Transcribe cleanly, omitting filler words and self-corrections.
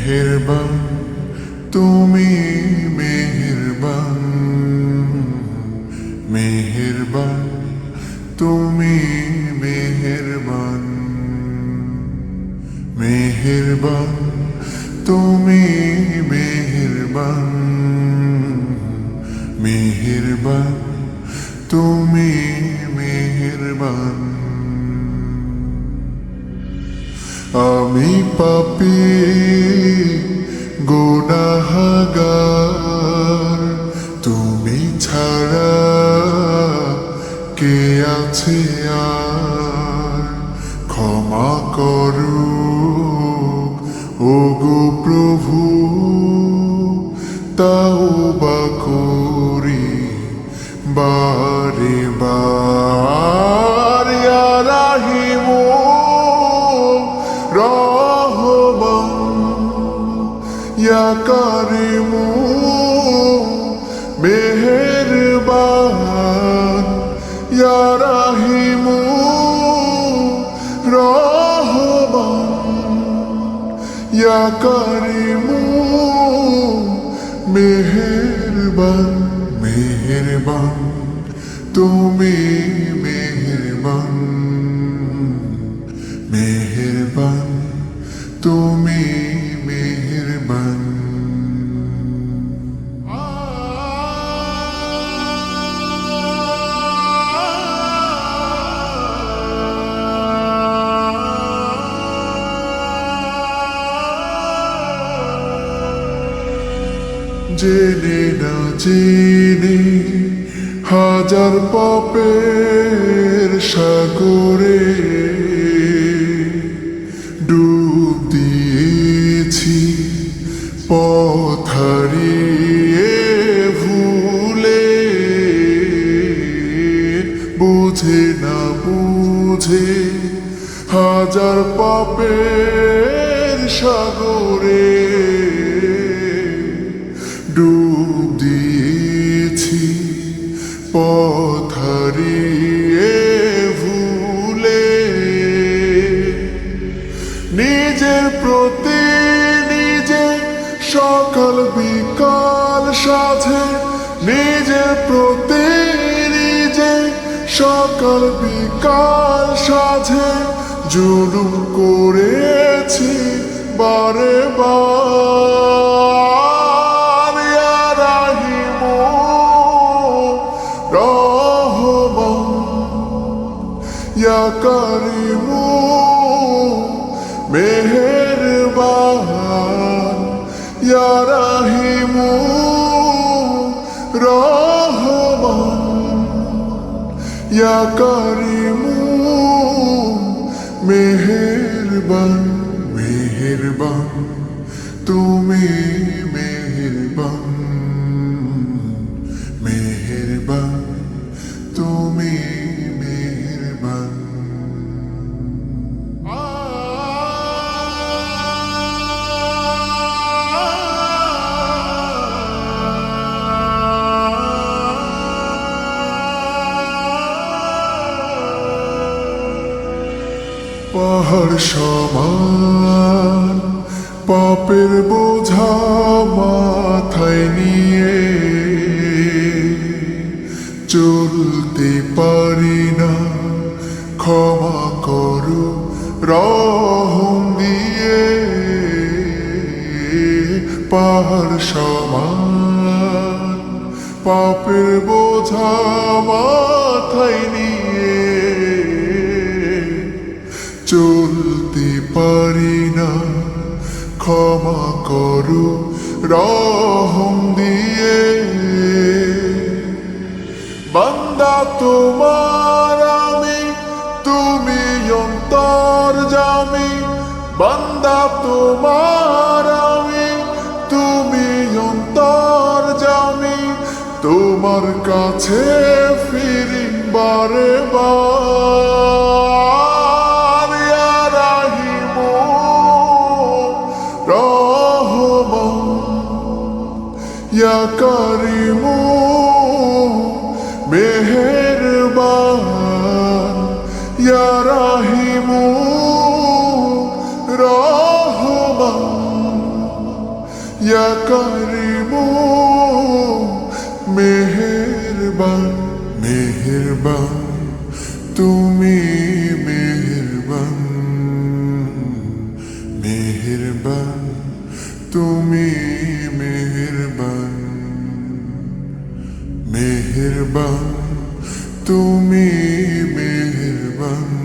মেহেরবান তুমি মেহেরবান, মেহেরবান তুমি মেহেরবান, মেহেরবান তুমি মেহেরবান, মেহেরবান তুমি মেহেরবান। আমি পাপী গুনাহগার, তুমি ছাড়া কে আছে আর? ক্ষমা করো ওগো প্রভু, তাওবা করি বারে বার। ইয়া রাহিমু রহমান, ইয়া কারিমু মেহেরবান, ইয়া রাহিমু রহমান, ইয়া কারিমু মেহেরবান। মেহেরবান তুমি মেহেরবান, মেহেরবান তুমি মেহেরবান। জেনে না জেনে হাজার পাপের সাগরে ডুব দিয়েছি, পথ হারিয়ে ভুলে। বুঝে না বুঝে হাজার পাপের সাগরে ডুব দিয়েছি, পথ হারিয়ে ভুলে। নিজের প্রতি নিজে সকাল বিকাল সাধে, নিজের প্রতি নিজে সকাল বিকাল সাধে জুলুম করেছি বারে বার। ইয়া রাহিমু রহমান, ইয়া কারিমু মেহেরবান, ইয়া রাহিমু রহমান, ইয়া কারিমু মেহেরবান। মেহেরবান তুমি মেহেরবান, মেহেরবান তুমি মেহেরবান। পাহাড় সমান পাপের বোঝা মাথায় নিয়ে চলতে পারি না, ক্ষমা করো রহম দিয়ে। পাহাড় সমান পাপের বোঝা মাথায় নিয়ে চলতে পারি না, ক্ষমা করো রহম দিয়ে। বান্দা তোমার আমি, তুমি অন্তর্যামী। বান্দা তোমার আমি, তুমি অন্তর্যামী। তোমার কাছে ফিরি বারে বার। ইয়া রাহিমু রহমান, ইয়া কারিমু মেহেরবান, ইয়া রাহিমু রহমান, ইয়া কারিমু মেহেরবান মেহেরবান তুমি মেহেরবান মেহেরবান তুমি মেহেরবান মেহেরবান তুমি মেহেরবান